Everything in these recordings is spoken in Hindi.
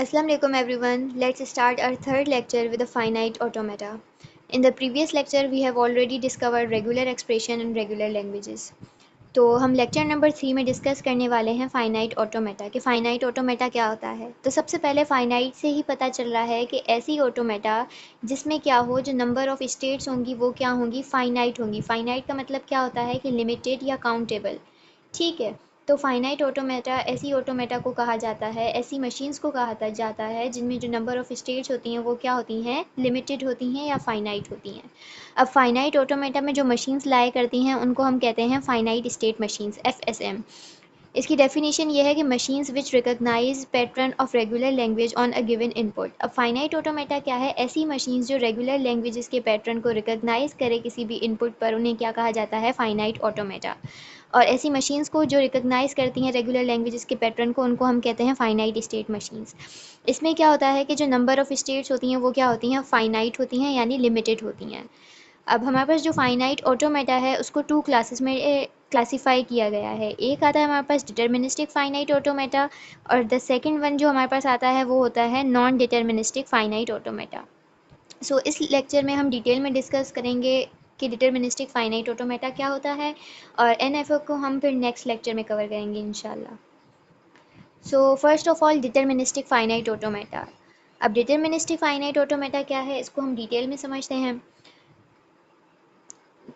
Assalamu alaikum everyone. Let's start our third lecture with the finite automata. In the previous lecture we have already discovered regular expression and regular languages. तो हम लेक्चर नंबर 3 में डिस्कस करने वाले हैं फाइनाइट ऑटोमेटा कि फाइनाइट ऑटोमेटा क्या होता है। तो सबसे पहले फाइनाइट से ही पता चल रहा है कि ऐसी ऑटोमेटा जिसमें क्या हो, जो नंबर ऑफ़ स्टेट्स होंगी वो क्या होंगी, फाइनाइट होंगी। फाइनाइट का मतलब क्या होता है कि लिमिटेड या काउंटेबल। ठीक है, तो फाइनाइट ऑटोमेटा ऐसी ऑटोमेटा को कहा जाता है, ऐसी मशीन्स को कहा जाता है जिनमें जो नंबर ऑफ़ स्टेट्स होती हैं वो क्या होती हैं, लिमिटेड होती हैं या फाइनाइट होती हैं। अब फाइनाइट ऑटोमेटा में जो मशीन्स लाया करती हैं उनको हम कहते हैं फाइनाइट स्टेट मशीन्स, FSM। इसकी डेफिनेशन ये है कि machines which recognise pattern of regular language on a given input. अब फाइनाइट ऑटोमेटा क्या है, ऐसी मशीन्स जो रेगुलर लैंग्वेजेस के पैटर्न को रिकॉग्नाइज करे किसी भी इनपुट पर, उन्हें क्या कहा जाता है, फाइनाइट ऑटोमेटा। और ऐसी मशीन्स को जो रिकॉग्नाइज करती हैं रेगुलर लैंग्वेजेस के पैटर्न को, उनको हम कहते हैं फाइनाइट स्टेट मशीन्स। इसमें क्या होता है कि जो नंबर ऑफ़ स्टेट्स होती हैं वो क्या होती हैं, फाइनाइट होती हैं यानी लिमिटेड होती हैं। अब हमारे पास जो फाइनाइट ऑटोमेटा है उसको 2 क्लासेस में क्लासीफाई किया गया है। एक आता है हमारे पास डिटर्मिनिस्टिक फाइनाइट ऑटोमेटा, और द सेकंड वन जो हमारे पास आता है वो होता है नॉन डिटर्मिनिस्टिक फाइनाइट ऑटोमेटा। सो इस लेक्चर में हम डिटेल में डिस्कस करेंगे कि डिटर्मिनिस्टिक फाइनाइट ऑटोमेटा क्या होता है, और एनएफओ को हम फिर नेक्स्ट लेक्चर में कवर करेंगे इंशाल्लाह। So first of all deterministic finite automata. अब डिटर्मिनिस्टिक फाइनाइट ऑटोमेटा क्या है, इसको हम डिटेल में समझते हैं।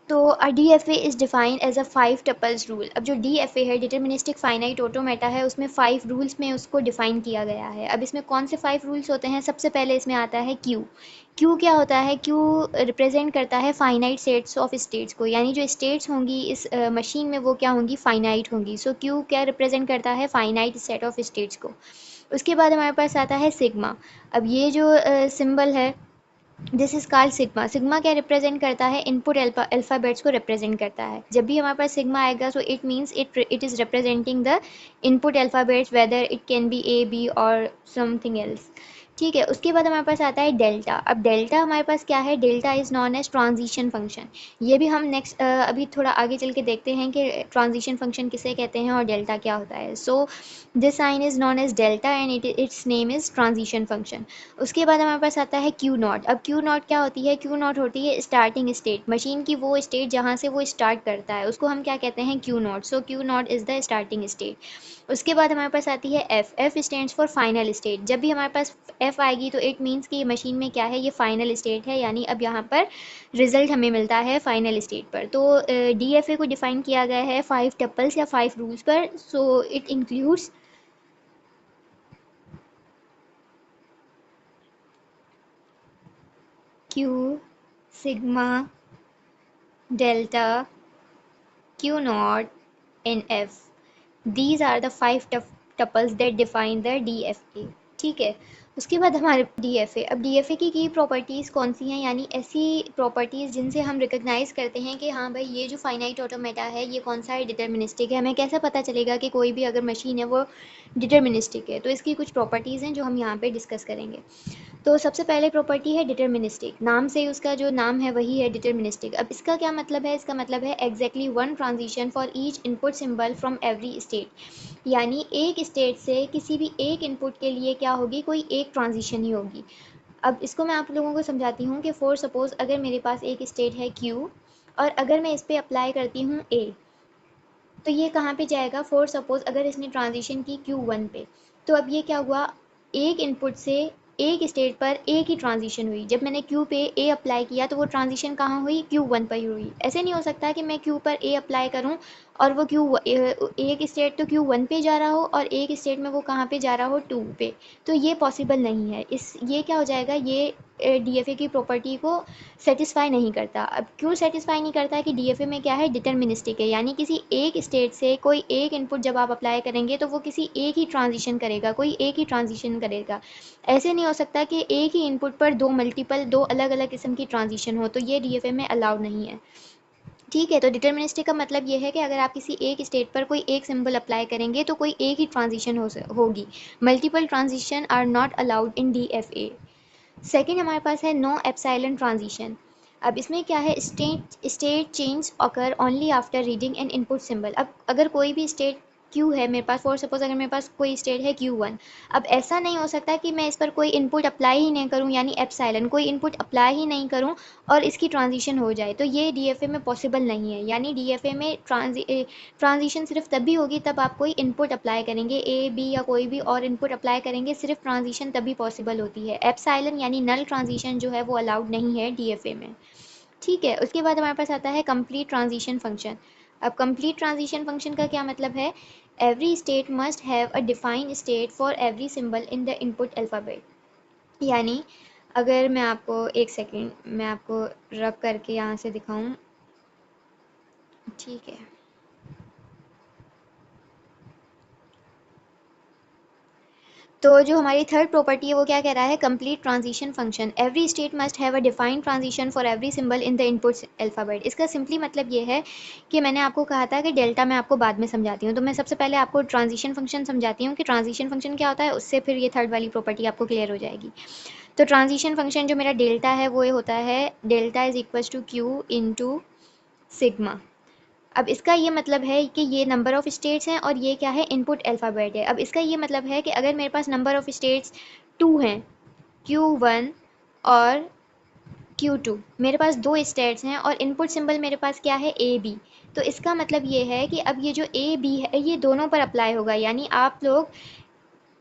तो a DFA is defined as a 5 tuples rule. अब जो DFA है, डिटर्मिनिस्टिक फाइनाइट ऑटोमेटा है, उसमें 5 रूल्स में उसको डिफाइन किया गया है। अब इसमें कौन से 5 रूल्स होते हैं, सबसे पहले इसमें आता है Q। Q क्या होता है, Q रिप्रेजेंट करता है फाइनाइट सेट्स ऑफ स्टेट्स को, यानी जो स्टेट्स होंगी इस मशीन में वो क्या होंगी, फाइनाइट होंगी। सो Q क्या रिप्रेजेंट करता है, फाइनाइट सेट ऑफ स्टेट्स को। उसके बाद हमारे पास आता है सिग्मा। अब ये जो सिंबल है, this is called sigma. Sigma क्या रिप्रेजेंट करता है, इनपुट अल्फ़ाबेट्स को रिप्रेजेंट करता है। जब भी हमारे पास सिग्मा आएगा so it means it is representing the input alphabets, whether it can be A, B और समथिंग एल्स। ठीक है, उसके बाद हमारे पास आता है डेल्टा। अब डेल्टा हमारे पास क्या है, delta is known as transition function. ये भी हम नेक्स्ट अभी थोड़ा आगे चल के देखते हैं कि ट्रांजिशन फंक्शन किसे कहते हैं और डेल्टा क्या होता है। So this sign is known as delta and its name is transition function. उसके बाद हमारे पास आता है क्यू नॉट। अब क्यू नॉट क्या होती है, क्यू नॉट होती है स्टार्टिंग स्टेट, मशीन की वो स्टेट जहाँ से वो स्टार्ट करता है उसको हम क्या कहते हैं, Q not. So Q not is the starting state. उसके बाद हमारे पास आती है F. F stands for final state. जब भी हमारे पास एफ आएगी तो इट मीन्स कि ये मशीन में क्या है, ये फाइनल स्टेट है, यानी अब यहाँ पर रिजल्ट हमें मिलता है फाइनल स्टेट पर। तो DFA को डिफाइन किया गया है 5 टपल्स या 5 रूल्स पर। So it includes Q, sigma, delta, Q naught, and F. These are the 5 tuples that define the DFA. ठीक है, उसके बाद हमारे DFA। अब DFA की प्रॉपर्टीज़ कौन सी हैं, यानी ऐसी प्रॉपर्टीज़ जिनसे हम रिकॉग्नाइज़ करते हैं कि हाँ भाई ये जो फाइनाइट ऑटोमेटा है ये कौन सा है, डिटर्मिनिस्टिक है। हमें कैसे पता चलेगा कि कोई भी अगर मशीन है वो डिटर्मिनिस्टिक है, तो इसकी कुछ प्रॉपर्टीज़ हैं जो हम यहाँ पे डिस्कस करेंगे। तो सबसे पहले प्रॉपर्टी है डिटर्मिनिस्टिक। नाम से ही उसका जो नाम है वही है डिटर्मिनिस्टिक। अब इसका क्या मतलब है, इसका मतलब है exactly one transition for each input symbol from every state. यानी एक स्टेट से किसी भी एक इनपुट के लिए क्या होगी, कोई एक ट्रांजिशन ही होगी। अब इसको मैं आप लोगों को समझाती हूँ कि फॉर सपोज़ अगर मेरे पास एक स्टेट है Q, और अगर मैं इस पर अप्लाई करती हूँ A, तो ये कहाँ पे जाएगा, फॉर सपोज़ अगर इसने ट्रांजिशन की Q1 पे, तो अब ये क्या हुआ, एक इनपुट से एक स्टेट पर एक ही ट्रांजिशन हुई। जब मैंने Q पे A अप्लाई किया तो वो ट्रांजिशन कहाँ हुई, Q1 पर ही हुई। ऐसे नहीं हो सकता कि मैं Q पर A अप्लाई करूँ और वो एक स्टेट तो Q1 पे जा रहा हो और एक स्टेट में वो कहाँ पे जा रहा हो, 2 पे। तो ये पॉसिबल नहीं है। ये क्या हो जाएगा, ये DFA की प्रॉपर्टी को सेटिस्फाई नहीं करता। अब क्यों सेटिस्फाई नहीं करता है कि DFA में क्या है, डिटर्मिनिस्टिक है, यानी किसी एक स्टेट से कोई एक इनपुट जब आप अप्लाई करेंगे तो वो किसी एक ही ट्रांजिशन करेगा, कोई एक ही ट्रांजिशन करेगा। ऐसे नहीं हो सकता कि एक ही इनपुट पर दो अलग अलग किस्म की ट्रांजिशन हो, तो ये DFA में अलाउड नहीं है। ठीक है, तो डिटर्मिनिस्टिक का मतलब ये है कि अगर आप किसी एक स्टेट पर कोई एक सिंबल अप्लाई करेंगे तो कोई एक ही ट्रांजिशन होगी। Multiple transition are not allowed in DFA। Second हमारे पास है नो एप्सिलॉन ट्रांजिशन। अब इसमें क्या है, state change occur only after reading an input symbol. अब अगर कोई भी स्टेट क्यू है मेरे पास, फॉर सपोज अगर मेरे पास कोई स्टेट है Q1, अब ऐसा नहीं हो सकता कि मैं इस पर कोई इनपुट अप्लाई ही नहीं करूं, यानी एप्सिलॉन कोई इनपुट अप्लाई ही नहीं करूं और इसकी ट्रांजिशन हो जाए, तो ये DFA में पॉसिबल नहीं है। यानी DFA में ट्रांजिशन सिर्फ तभी होगी तब आप कोई इनपुट अप्लाई करेंगे, ए बी या कोई भी और इनपुट अप्लाई करेंगे, सिर्फ ट्रांजिशन तभी पॉसिबल होती है। एप्सिलॉन यानी नल ट्रांजिशन जो है वो अलाउड नहीं है DFA में। ठीक है, उसके बाद हमारे पास आता है कंप्लीट ट्रांजिशन फंक्शन। अब कंप्लीट ट्रांजिशन फंक्शन का क्या मतलब है? Every state must have a defined state for every symbol in the input alphabet. यानी अगर मैं आपको एक सेकेंड मैं आपको रब करके यहाँ से दिखाऊं, ठीक है। तो जो हमारी थर्ड प्रॉपर्टी है वो क्या कह रहा है? Complete transition function, every state must have a defined transition for every symbol in the input alphabet. इसका सिंपली मतलब ये है कि मैंने आपको कहा था कि डेल्टा मैं आपको बाद में समझाती हूँ, तो मैं सबसे पहले आपको ट्रांजिशन फंक्शन समझाती हूँ कि ट्रांजिशन फंक्शन क्या होता है, उससे फिर ये थर्ड वाली प्रॉपर्टी आपको क्लियर हो जाएगी। तो ट्रांजिशन फंक्शन जो मेरा डेल्टा है वो ये होता है, delta is equal to Q into sigma. अब इसका ये मतलब है कि ये नंबर ऑफ़ स्टेट्स हैं और ये क्या है? इनपुट अल्फ़ाबेट है। अब इसका ये मतलब है कि अगर मेरे पास नंबर ऑफ़ स्टेट्स 2 हैं, Q1 और Q2, मेरे पास 2 स्टेट्स हैं और इनपुट सिंबल मेरे पास क्या है? AB। तो इसका मतलब ये है कि अब ये जो AB है ये दोनों पर अप्लाई होगा, यानी आप लोग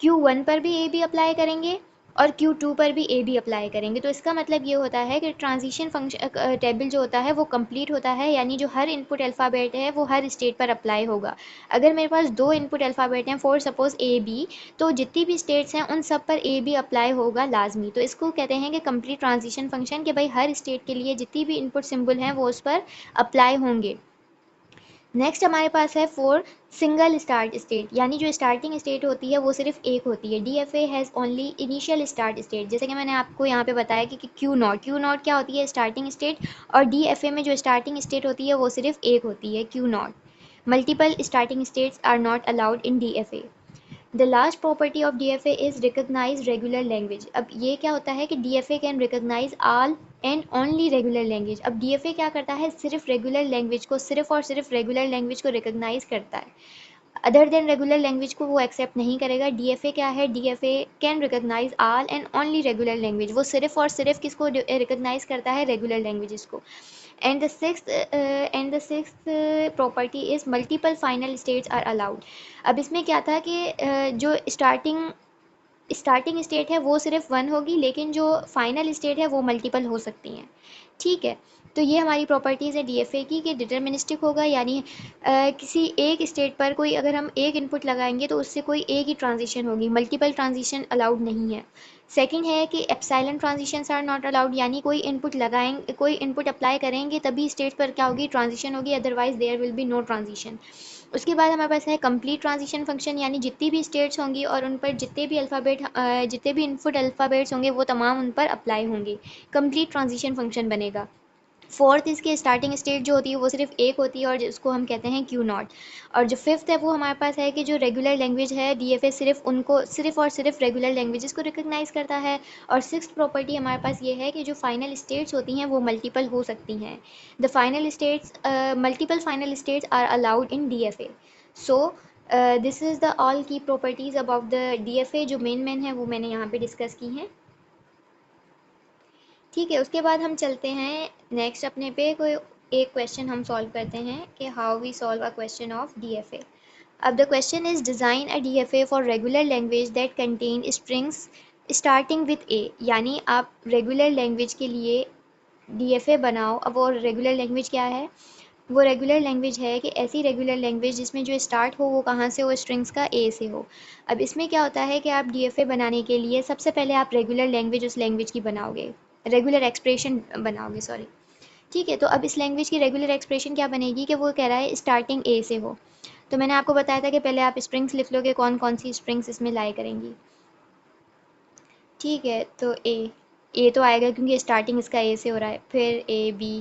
Q1 पर भी AB अप्लाई करेंगे और Q2 पर भी AB अप्लाई करेंगे। तो इसका मतलब ये होता है कि ट्रांजिशन फंक्शन टेबल जो होता है वो कंप्लीट होता है, यानी जो हर इनपुट अल्फ़ाबेट है वो हर स्टेट पर अप्लाई होगा। अगर मेरे पास 2 इनपुट अल्फ़ाबेट हैं, फॉर सपोज़ AB, तो जितनी भी स्टेट्स हैं उन सब पर AB अप्लाई होगा लाज़मी। तो इसको कहते हैं कि कंप्लीट ट्रांजिशन फंक्शन, कि भाई हर स्टेट के लिए जितनी भी इनपुट सिंबल हैं वो उस पर अप्लाई होंगे। नेक्स्ट हमारे पास है फॉर सिंगल स्टार्ट स्टेट, यानी जो स्टार्टिंग स्टेट होती है वो सिर्फ एक होती है। DFA has only initial start state, जैसे कि मैंने आपको यहाँ पे बताया कि Q0 क्या होती है? Starting state. और DFA में जो स्टार्टिंग स्टेट होती है वो सिर्फ एक होती है, Q0। Multiple starting states are not allowed in DFA। The last property of DFA is recognise regular language. अब ये क्या होता है कि DFA can recognise all and only regular language. अब DFA क्या करता है? सिर्फ रेगुलर लैंग्वेज को, सिर्फ और सिर्फ रेगुलर लैंग्वेज को रिकग्नाइज करता है, अदर देन रेगुलर लैंग्वेज को वो एक्सेप्ट नहीं करेगा। DFA क्या है? DFA can recognise all and only regular language, वो सिर्फ और सिर्फ किसको रिकग्नाइज करता है? रेगुलर लैंग्वेजेस को। And the sixth property is multiple final states are allowed. अब इसमें क्या था कि जो स्टार्टिंग स्टेट है वो सिर्फ 1 होगी, लेकिन जो फाइनल स्टेट है वो मल्टीपल हो सकती हैं। ठीक है, तो ये हमारी प्रॉपर्टीज़ है DFA की, कि डिटर्मिनिस्टिक होगा, यानी किसी एक स्टेट पर कोई अगर हम एक इनपुट लगाएंगे तो उससे कोई एक ही ट्रांजिशन होगी, मल्टीपल ट्रांजिशन अलाउड नहीं है। सेकंड है कि epsilon transitions are not allowed, यानी कोई इनपुट लगाएंगे, कोई इनपुट अप्लाई करेंगे तभी स्टेट पर क्या होगी? ट्रांजिशन होगी, otherwise there will be no transition. उसके बाद हमारे पास है कंप्लीट ट्रांजिशन फंक्शन, यानी जितनी भी स्टेट्स होंगी और उन पर जितने भी इनपुट अल्फ़ाबेट्स होंगे वो तमाम उन पर अप्लाई होंगे, कंप्लीट ट्रांजिशन फंक्शन बनेगा। फोर्थ, इसकी स्टार्टिंग स्टेट जो होती है वो सिर्फ एक होती है और जिसको हम कहते हैं Q0। और जो फिफ्थ है वो हमारे पास है कि जो रेगुलर लैंग्वेज है DFA सिर्फ और सिर्फ रेगुलर लैंग्वेजेस को रिकग्नाइज करता है। और सिक्स्थ प्रॉपर्टी हमारे पास ये है कि जो फाइनल स्टेट्स होती हैं वो मल्टीपल हो सकती हैं, the final states multiple final states are allowed in DFA। So this is the all key properties about the DFA, जो मेन है वो मैंने यहाँ पे डिस्कस की हैं। ठीक है, उसके बाद हम चलते हैं नेक्स्ट अपने पे, कोई एक क्वेश्चन हम सॉल्व करते हैं कि how we solve a question of DFA। अब the question is design a DFA for regular language that contain strings starting with A, यानी आप रेगुलर लैंग्वेज के लिए DFA बनाओ। अब वो रेगुलर लैंग्वेज क्या है? वो रेगुलर लैंग्वेज है कि ऐसी रेगुलर लैंग्वेज जिसमें जो स्टार्ट हो वो कहाँ से हो? स्ट्रिंग्स का ए से हो। अब इसमें क्या होता है कि आप DFA बनाने के लिए सबसे पहले आप रेगुलर लैंग्वेज उस लैंग्वेज की बनाओगे, रेगुलर एक्सप्रेशन बनाओगे, सॉरी। ठीक है, तो अब इस लैंग्वेज की रेगुलर एक्सप्रेशन क्या बनेगी कि वो कह रहा है स्टार्टिंग ए से हो। तो मैंने आपको बताया था कि पहले आप स्ट्रिंग्स लिख लोगे, कौन कौन सी स्ट्रिंग्स इसमें लाई करेंगी। ठीक है, तो ए तो आएगा क्योंकि स्टार्टिंग इसका ए से हो रहा है, फिर A B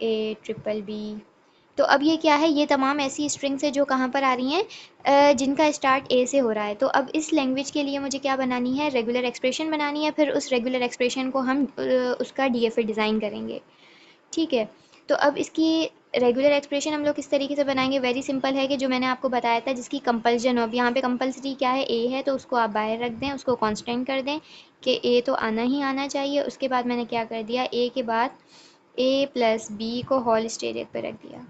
A triple B. तो अब ये क्या है? ये तमाम ऐसी स्ट्रिंग्स है जो कहाँ पर आ रही हैं? जिनका स्टार्ट ए से हो रहा है। तो अब इस लैंग्वेज के लिए मुझे क्या बनानी है? रेगुलर एक्सप्रेशन बनानी है, फिर उस रेगुलर एक्सप्रेशन को हम उसका DFA डिज़ाइन करेंगे। ठीक है, तो अब इसकी रेगुलर एक्सप्रेशन हम लोग किस तरीके से बनाएंगे, वेरी सिंपल है कि जो मैंने आपको बताया था जिसकी कंपल्जन हो। अब यहाँ पे कंपल्सरी क्या है, ए है तो उसको आप बाहर रख दें, उसको कांस्टेंट कर दें कि ए तो आना ही आना चाहिए। उसके बाद मैंने क्या कर दिया, ए के बाद ए प्लस बी को होल स्टेरिक पे रख दिया।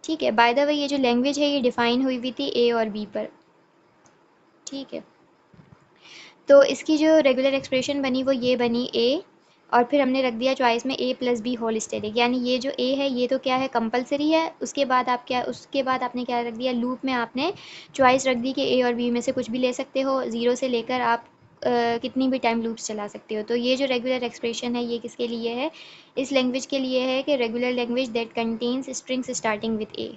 ठीक है, बाय द वे ये जो लैंग्वेज है ये डिफाइन हुई हुई थी ए और बी पर। ठीक है, तो इसकी जो रेगुलर एक्सप्रेशन बनी वो ये बनी ए, और फिर हमने रख दिया चॉइस में ए प्लस बी होल स्टेरिक, यानी ये जो ए है ये तो क्या है, कंपलसरी है। उसके बाद आप क्या, उसके बाद आपने क्या रख दिया, लूप में आपने चॉइस रख दी कि ए और बी में से कुछ भी ले सकते हो, ज़ीरो से लेकर आप कितनी भी टाइम लूप्स चला सकते हो। तो ये जो रेगुलर एक्सप्रेशन है ये किसके लिए है, इस लैंग्वेज के लिए है कि regular language that contains strings starting with A.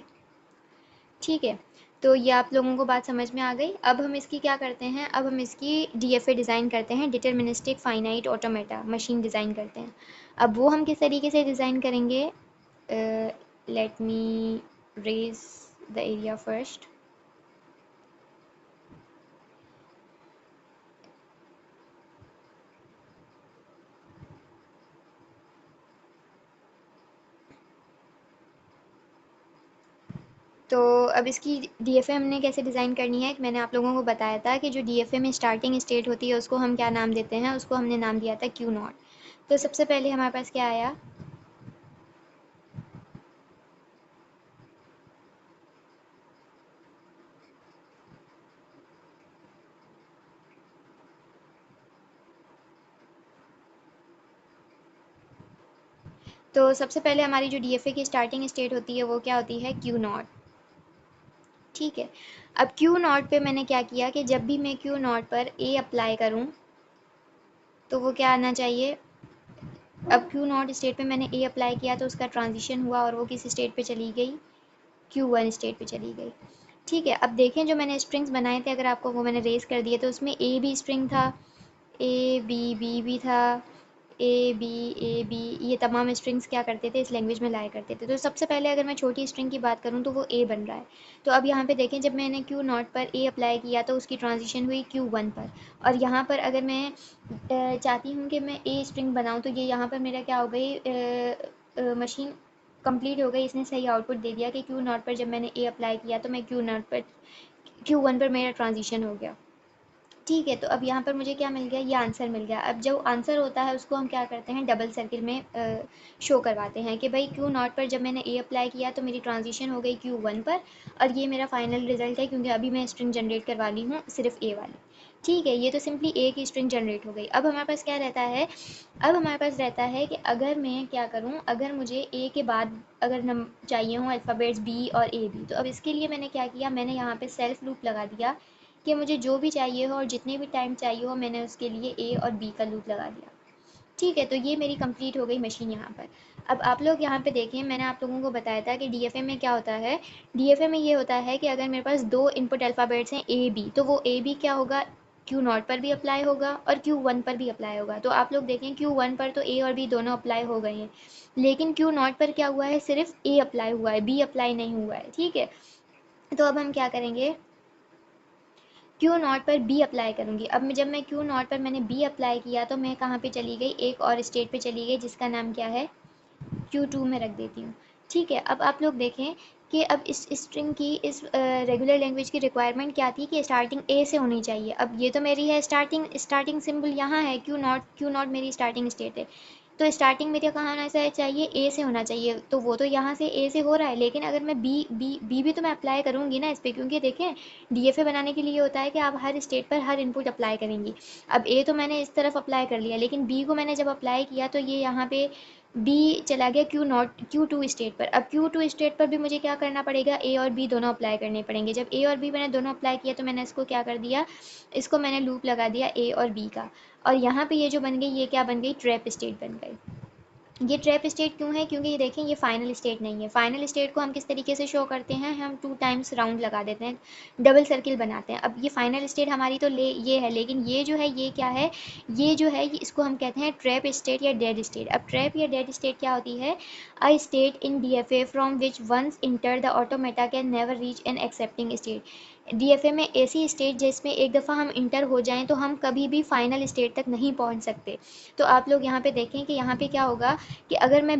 ठीक है, तो ये आप लोगों को बात समझ में आ गई। अब हम इसकी क्या करते हैं, अब हम इसकी डीएफए डिज़ाइन करते हैं, deterministic finite automata machine design करते हैं। अब वो हम किस तरीके से डिज़ाइन करेंगे, let me raise the area first. तो अब इसकी डीएफए हमने कैसे डिज़ाइन करनी है, मैंने आप लोगों को बताया था कि जो डीएफए में स्टार्टिंग स्टेट होती है उसको हम क्या नाम देते हैं, उसको हमने नाम दिया था क्यू नॉट। तो सबसे पहले हमारे पास क्या आया, तो सबसे पहले हमारी जो डीएफए की स्टार्टिंग स्टेट होती है वो क्या होती है, क्यू नॉट। ठीक है, अब क्यू नॉट पे मैंने क्या किया कि जब भी मैं क्यू नॉट पर ए अप्लाई करूं तो वो क्या आना चाहिए, अब क्यू नॉट स्टेट पे मैंने ए अप्लाई किया तो उसका ट्रांजिशन हुआ और वो किस स्टेट पे चली गई, क्यू वन स्टेट पे चली गई। ठीक है, अब देखें जो मैंने स्ट्रिंग्स बनाए थे अगर आपको वो मैंने रेज कर दिए, तो उसमें ए भी स्ट्रिंग था, ए बी बी भी था, ए बी, ये तमाम स्ट्रिंग्स क्या करते थे, इस लैंग्वेज में लाया करते थे। तो सबसे पहले अगर मैं छोटी स्ट्रिंग की बात करूँ तो वो ए बन रहा है। तो अब यहाँ पे देखें जब मैंने क्यू नॉट पर ए अप्लाई किया तो उसकी ट्रांजिशन हुई क्यू वन पर, और यहाँ पर अगर मैं चाहती हूँ कि मैं ए स्ट्रिंग बनाऊँ तो ये यहाँ पर मेरा क्या हो गई, मशीन कंप्लीट हो गई, इसने सही आउटपुट दे दिया कि क्यू नॉट पर जब मैंने ए अप्लाई किया तो मैं क्यू नॉट पर, क्यू वन पर मेरा ट्रांजिशन हो गया। ठीक है, तो अब यहाँ पर मुझे क्या मिल गया, ये आंसर मिल गया। अब जो आंसर होता है उसको हम क्या करते हैं, डबल सर्किल में शो करवाते हैं कि भाई क्यू नॉट पर जब मैंने ए अप्लाई किया तो मेरी ट्रांजिशन हो गई क्यू वन पर, और ये मेरा फाइनल रिजल्ट है क्योंकि अभी मैं स्ट्रिंग जनरेट करवा ली हूँ सिर्फ ए वाली। ठीक है, ये तो सिंपली ए की स्ट्रिंग जनरेट हो गई। अब हमारे पास क्या रहता है, अब हमारे पास रहता है कि अगर मैं क्या करूँ, अगर मुझे ए के बाद अगर नम चाहिए हों अल्फ़ाबेट्स बी और ए बी, तो अब इसके लिए मैंने क्या किया, मैंने यहाँ पे सेल्फ लूप लगा दिया कि मुझे जो भी चाहिए हो और जितने भी टाइम चाहिए हो मैंने उसके लिए ए और बी का लूप लगा दिया। ठीक है, तो ये मेरी कंप्लीट हो गई मशीन यहाँ पर। अब आप लोग यहाँ पे देखें, मैंने आप लोगों को बताया था कि डीएफए में क्या होता है, डीएफए में ये होता है कि अगर मेरे पास दो इनपुट अल्फ़ाबेट्स हैं ए बी, तो वो ए बी क्या होगा, क्यू नॉट पर भी अप्लाई होगा और क्यू वन पर भी अप्लाई होगा। तो आप लोग देखें क्यू वन पर तो ए और बी दोनों अप्लाई हो गए हैं, लेकिन क्यू नॉट पर क्या हुआ है, सिर्फ ए अप्लाई हुआ है, बी अप्लाई नहीं हुआ है। ठीक है, तो अब हम क्या करेंगे, क्यू नॉट पर बी अप्लाई करूँगी। अब जब मैं क्यू नॉट पर मैंने बी अप्लाई किया तो मैं कहाँ पे चली गई, एक और स्टेट पे चली गई जिसका नाम क्या है, क्यू टू में रख देती हूँ। ठीक है, अब आप लोग देखें कि अब इस स्ट्रिंग की, इस रेगुलर लैंग्वेज की रिक्वायरमेंट क्या थी कि स्टार्टिंग ए से होनी चाहिए। अब ये तो मेरी है स्टार्टिंग, स्टार्टिंग सिंबल यहाँ है क्यू नॉट, क्यू नॉट मेरी स्टार्टिंग स्टेट है, तो स्टार्टिंग मेरा कहाँ होना चाहिए, ए से होना चाहिए। तो वो तो यहाँ से ए से हो रहा है, लेकिन अगर मैं बी बी बी भी तो मैं अप्लाई करूँगी ना इस पर, क्योंकि देखें डीएफए बनाने के लिए होता है कि आप हर स्टेट पर हर इनपुट अप्लाई करेंगी। अब ए तो मैंने इस तरफ अप्लाई कर लिया, लेकिन बी को मैंने जब अप्लाई किया तो ये यहाँ पे बी चला गया Q naught, Q two state पर। अब क्यू टू स्टेट पर भी मुझे क्या करना पड़ेगा, ए और बी दोनों अप्लाई करने पड़ेंगे। जब ए और बी मैंने दोनों अप्लाई किया तो मैंने इसको क्या कर दिया, इसको मैंने लूप लगा दिया ए और बी का, और यहाँ पे ये जो बन गई ये क्या बन गई, ट्रैप स्टेट बन गई। ये ट्रैप स्टेट क्यों है, क्योंकि ये देखें ये फाइनल स्टेट नहीं है। फाइनल स्टेट को हम किस तरीके से शो करते हैं, हम टू टाइम्स राउंड लगा देते हैं, डबल सर्किल बनाते हैं। अब ये फाइनल स्टेट हमारी तो ये है, लेकिन ये जो है ये क्या है, ये जो है इसको हम कहते हैं ट्रैप स्टेट या डेड स्टेट। अब ट्रैप या डेड स्टेट क्या होती है, a state in DFA from which once enter the automata can never reach an accepting state. DFA में ऐसी स्टेट जिसमें एक दफ़ा हम इंटर हो जाएं तो हम कभी भी फाइनल स्टेट तक नहीं पहुंच सकते। तो आप लोग यहाँ पे देखें कि यहाँ पे क्या होगा, कि अगर मैं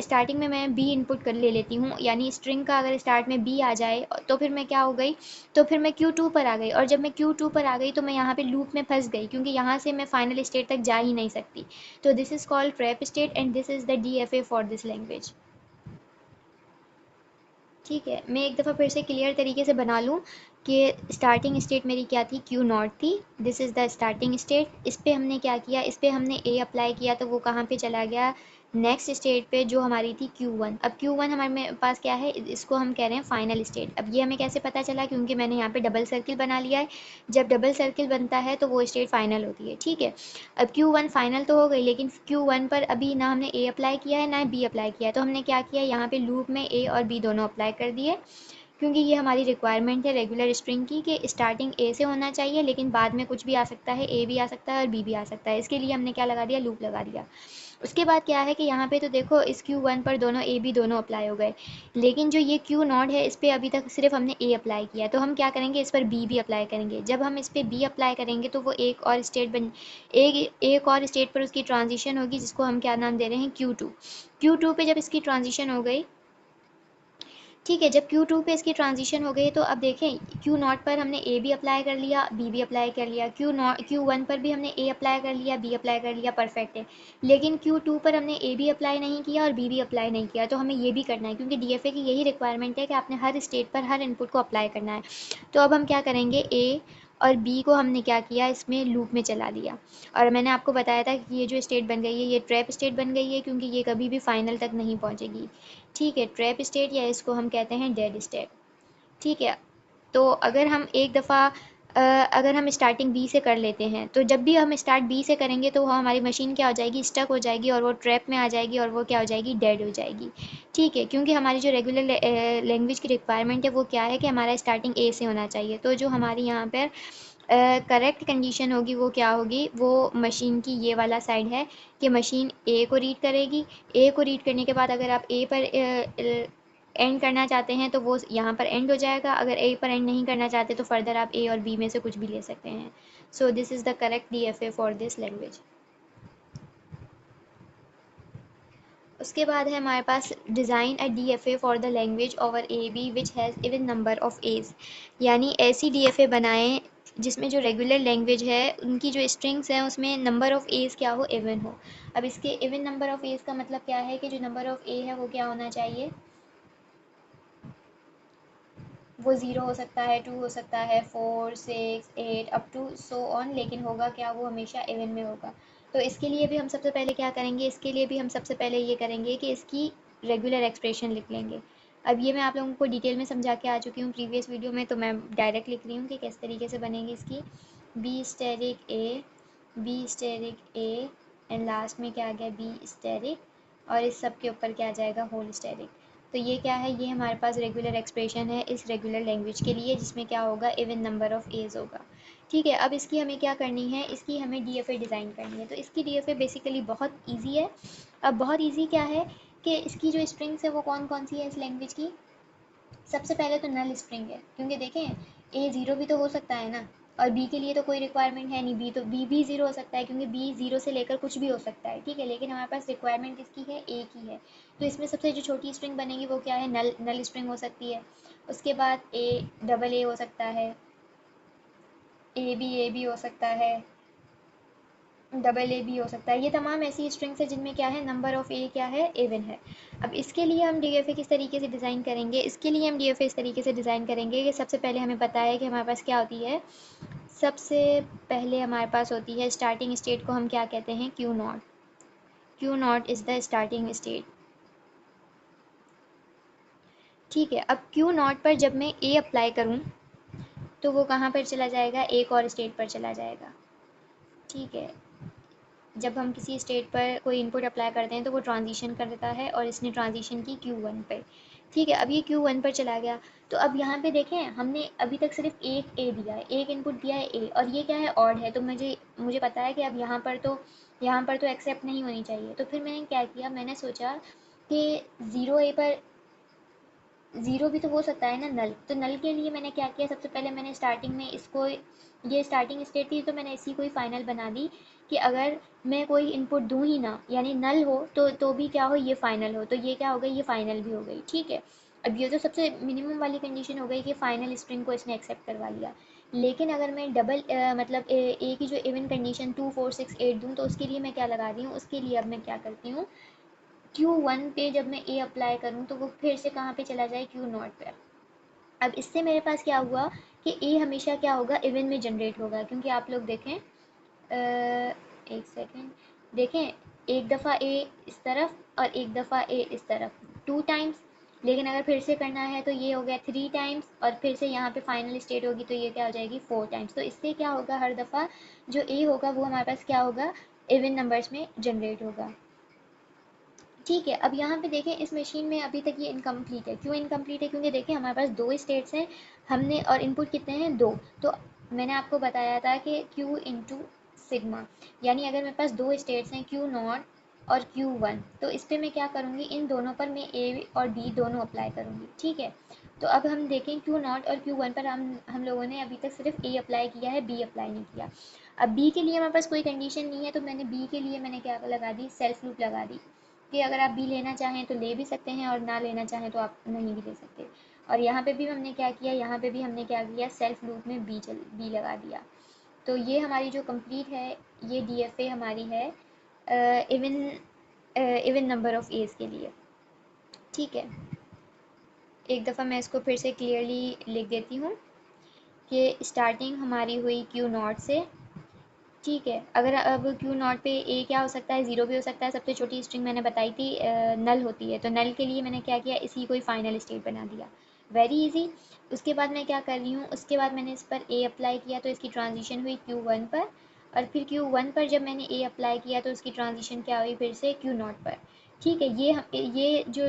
स्टार्टिंग में मैं बी इनपुट कर ले लेती हूँ, यानी स्ट्रिंग का अगर स्टार्ट में बी आ जाए तो फिर मैं क्या हो गई, तो फिर मैं Q2 पर आ गई, और जब मैं Q2 पर आ गई तो मैं यहाँ पे लूप में फंस गई, क्योंकि यहाँ से मैं फाइनल स्टेट तक जा ही नहीं सकती। तो this is called trap state and this is the DFA for this language. ठीक है, मैं एक दफ़ा फिर से क्लियर तरीके से बना लूँ कि स्टार्टिंग स्टेट मेरी क्या थी, क्यू नॉट थी। This is the starting state. इस पे हमने क्या किया, इस पे हमने ए अप्लाई किया तो वो कहाँ पे चला गया, नेक्स्ट स्टेट पे जो हमारी थी Q1। अब Q1 हमारे पास क्या है, इसको हम कह रहे हैं फाइनल स्टेट। अब ये हमें कैसे पता चला, क्योंकि मैंने यहाँ पे डबल सर्किल बना लिया है। जब डबल सर्किल बनता है तो वो स्टेट फाइनल होती है। ठीक है, अब Q1 फाइनल तो हो गई, लेकिन Q1 पर अभी ना हमने ए अप्लाई किया है ना बी अप्लाई किया है, तो हमने क्या किया, यहाँ पे लूप में ए और बी दोनों अप्लाई कर दिए, क्योंकि ये हमारी रिक्वायरमेंट है रेगुलर स्ट्रिंग की कि स्टार्टिंग ए से होना चाहिए, लेकिन बाद में कुछ भी आ सकता है, ए भी आ सकता है और बी भी आ सकता है। इसके लिए हमने क्या लगा दिया, लूप लगा दिया। उसके बाद क्या है कि यहाँ पे तो देखो इस Q1 पर दोनों ए बी दोनों अप्लाई हो गए, लेकिन जो ये Q नॉट है इस पर अभी तक सिर्फ हमने ए अप्लाई किया, तो हम क्या करेंगे, इस पर बी भी अप्लाई करेंगे। जब हम इस पर बी अप्लाई करेंगे तो वो एक और स्टेट पर उसकी ट्रांजिशन होगी, जिसको हम क्या नाम दे रहे हैं, Q2 पे जब इसकी ट्रांजिशन हो गई, ठीक है, जब Q2 पे इसकी ट्रांजिशन हो गई तो अब देखें Q नॉट पर हमने ए भी अप्लाई कर लिया, बी भी अप्लाई कर लिया, Q1 पर भी हमने ए अप्लाई कर लिया, बी अप्लाई कर लिया, परफेक्ट है। लेकिन Q2 पर हमने ए भी अप्लाई नहीं किया और बी भी अप्लाई नहीं किया, तो हमें ये भी करना है, क्योंकि DFA की यही रिक्वायरमेंट है कि आपने हर स्टेट पर हर इनपुट को अप्लाई करना है। तो अब हम क्या करेंगे, ए और बी को हमने क्या किया, इसमें लूप में चला दिया। और मैंने आपको बताया था कि ये जो स्टेट बन गई है ये ट्रैप स्टेट बन गई है, क्योंकि ये कभी भी फाइनल तक नहीं पहुँचेगी। ठीक है, ट्रैप स्टेट या इसको हम कहते हैं डेड स्टेट। ठीक है, तो अगर हम एक दफ़ा अगर हम स्टार्टिंग बी से कर लेते हैं, तो जब भी हम स्टार्ट बी से करेंगे तो वो हमारी मशीन क्या हो जाएगी, स्टक हो जाएगी और वो ट्रैप में आ जाएगी और वो क्या हो जाएगी, डेड हो जाएगी। ठीक है, क्योंकि हमारी जो रेगुलर लैंग्वेज की रिक्वायरमेंट है वो क्या है कि हमारा स्टार्टिंग ए से होना चाहिए। तो जो हमारी यहाँ पर करेक्ट कंडीशन होगी वो क्या होगी, वो मशीन की ये वाला साइड है कि मशीन ए को रीड करेगी। ए को रीड करने के बाद अगर आप ए पर एंड करना चाहते हैं तो वो यहाँ पर एंड हो जाएगा, अगर ए पर एंड नहीं करना चाहते तो फर्दर आप ए और बी में से कुछ भी ले सकते हैं। So this is the correct DFA for this language. उसके बाद है हमारे पास design a DFA for the language over A B which has even number of A's, यानी ऐसी DFA बनाएं जिसमें जो रेगुलर लैंग्वेज है उनकी जो स्ट्रिंग्स हैं उसमें नंबर ऑफ़ एज क्या हो, इवन हो। अब इसके इवन नंबर ऑफ़ एज का मतलब क्या है कि जो नंबर ऑफ़ ए है वो क्या होना चाहिए, वो 0 हो सकता है, 2 हो सकता है, 4 6 8 अप टू सो ऑन, लेकिन होगा क्या, वो हमेशा इवन में होगा। तो इसके लिए भी हम सबसे पहले क्या करेंगे, इसके लिए भी हम सबसे पहले ये करेंगे कि इसकी रेगुलर एक्सप्रेशन लिख लेंगे। अब ये मैं आप लोगों को डिटेल में समझा के आ चुकी हूँ प्रीवियस वीडियो में, तो मैं डायरेक्ट लिख रही हूँ कि किस तरीके से बनेगी इसकी। B asterisk A, B asterisk A and last में क्या आ गया, बी स्टेरिक, और इस सब के ऊपर क्या आ जाएगा, होल स्टेरिक। तो ये क्या है, ये हमारे पास रेगुलर एक्सप्रेशन है इस रेगुलर लैंग्वेज के लिए, जिसमें क्या होगा, इवन नंबर ऑफ़ एज होगा। ठीक है, अब इसकी हमें क्या करनी है, इसकी हमें DFA डिज़ाइन करनी है। तो इसकी DFA बेसिकली बहुत ईजी है। अब बहुत ईजी क्या है कि इसकी जो स्ट्रिंग्स है वो कौन कौन सी है इस लैंग्वेज की। सबसे पहले तो नल स्ट्रिंग है, क्योंकि देखें ए ज़ीरो भी तो हो सकता है ना, और बी के लिए तो कोई रिक्वायरमेंट है नहीं, बी तो बी भी ज़ीरो हो सकता है, क्योंकि बी ज़ीरो से लेकर कुछ भी हो सकता है। ठीक है, लेकिन हमारे पास रिक्वायरमेंट इसकी है ए की है, तो इसमें सबसे जो छोटी स्ट्रिंग बनेगी वो क्या है, नल स्ट्रिंग हो सकती है। उसके बाद डबल ए हो सकता है, ए बी हो सकता है, डबल ए भी हो सकता है। ये तमाम ऐसी स्ट्रिंग्स है जिनमें क्या है, नंबर ऑफ़ ए क्या है, इवन है। अब इसके लिए हम DFA किस तरीके से डिज़ाइन करेंगे, इसके लिए हम DFA इस तरीके से डिज़ाइन करेंगे कि सबसे पहले हमें पता है कि हमारे पास क्या होती है, सबसे पहले हमारे पास होती है स्टार्टिंग स्टेट को हम क्या कहते हैं, Q not. Q not is the starting state. ठीक है, अब Q नॉट पर जब मैं ए अप्लाई करूँ तो वो कहाँ पर चला जाएगा, एक और स्टेट पर चला जाएगा। ठीक है, जब हम किसी स्टेट पर कोई इनपुट अप्लाई करते हैं तो वो ट्रांजिशन कर देता है, और इसने ट्रांजिशन की Q1 पे। ठीक है, अब ये Q1 पर चला गया, तो अब यहाँ पे देखें हमने अभी तक सिर्फ एक ए दिया है, एक इनपुट दिया है ए, और ये क्या है, ऑड है, तो मुझे पता है कि अब यहाँ पर तो एक्सेप्ट नहीं होनी चाहिए। तो फिर मैंने क्या किया, मैंने सोचा कि 0 ए पर ज़ीरो भी तो हो सकता है ना नल। तो नल के लिए मैंने क्या किया, सबसे पहले मैंने स्टार्टिंग में इसको, ये स्टार्टिंग स्टेट थी तो मैंने इसी को ही फाइनल बना दी कि अगर मैं कोई इनपुट दूँ ही ना, यानी नल हो तो भी क्या हो, ये फाइनल हो, तो ये क्या हो गई, ये फाइनल भी हो गई। ठीक है, अब ये तो सबसे मिनिमम वाली कंडीशन हो गई कि फाइनल स्ट्रिंग को इसने एक्सेप्ट करवा लिया। लेकिन अगर मैं डबल मतलब ए की जो इवन कंडीशन 2 4 6 8 दूँ तो उसके लिए मैं क्या लगा रही हूँ, उसके लिए अब मैं क्या करती हूँ, Q1 पे जब मैं ए अप्लाई करूँ तो वो फिर से कहाँ पे चला जाए, Q0 पे। अब इससे मेरे पास क्या हुआ कि ए हमेशा क्या होगा, इवन में जनरेट होगा, क्योंकि आप लोग देखें, एक सेकेंड देखें, एक दफ़ा ए इस तरफ और एक दफ़ा ए इस तरफ, 2 टाइम्स। लेकिन अगर फिर से करना है तो ये हो गया 3 टाइम्स, और फिर से यहाँ पे फाइनल स्टेट होगी तो ये क्या हो जाएगी, 4 टाइम्स। तो इससे क्या होगा, हर दफ़ा जो ए होगा वो हमारे पास क्या होगा, इवन नंबर्स में जनरेट होगा। ठीक है, अब यहाँ पे देखें इस मशीन में अभी तक ये इनकम्प्लीट है। क्यों इनकम्प्लीट है, क्योंकि देखें हमारे पास दो स्टेट्स हैं, हमने और इनपुट कितने हैं, दो। तो मैंने आपको बताया था कि Q इंटू सिग्मा, यानी अगर मेरे पास दो स्टेट्स हैं Q0 और Q1, तो इस पर मैं क्या करूँगी, इन दोनों पर मैं A और B दोनों अप्लाई करूँगी। ठीक है, तो अब हम देखें Q0 और Q1 पर हम लोगों ने अभी तक सिर्फ A अप्लाई किया है, B अप्लाई नहीं किया। अब B के लिए हमारे पास कोई कंडीशन नहीं है, तो मैंने B के लिए मैंने क्या लगा दी, सेल्फ लूप लगा दी कि अगर आप बी लेना चाहें तो ले भी सकते हैं और ना लेना चाहें तो आप नहीं भी ले सकते। और यहाँ पे भी हमने क्या किया, यहाँ पे भी हमने क्या किया, सेल्फ लूप में बी लगा दिया। तो ये हमारी जो कंप्लीट है, ये DFA हमारी है even even number of a's के लिए। ठीक है, एक दफ़ा मैं इसको फिर से क्लियरली लिख देती हूँ कि स्टार्टिंग हमारी हुई Q0 से। ठीक है, अगर अब Q0 पे ए क्या हो सकता है, ज़ीरो भी हो सकता है। सबसे छोटी स्ट्रिंग मैंने बताई थी नल होती है, तो नल के लिए मैंने क्या किया, इसी को ही फाइनल स्टेट बना दिया, वेरी इजी। उसके बाद मैं क्या कर रही हूँ, उसके बाद मैंने इस पर ए अप्लाई किया तो इसकी ट्रांजिशन हुई Q1 पर, और फिर Q1 पर जब मैंने ए अप्लाई किया तो उसकी ट्रांजिशन क्या हुई, फिर से Q0 पर। ठीक है, ये जो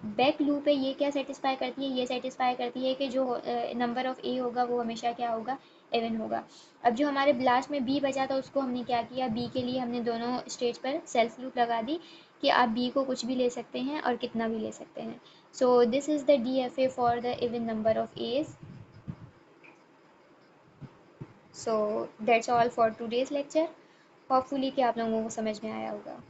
बैक लूप है ये क्या सेटिस्फाई करती है, ये सेटिस्फाई करती है कि जो नंबर ऑफ़ ए होगा वो हमेशा क्या होगा, इवन होगा। अब जो हमारे लास्ट में बी बचा था उसको हमने क्या किया, बी के लिए हमने दोनों स्टेज पर सेल्फ लूप लगा दी कि आप बी को कुछ भी ले सकते हैं और कितना भी ले सकते हैं। So this is the DFA for the even number of a's. So that's all for today's lecture. Hopefully कि आप लोगों को समझ में आया होगा।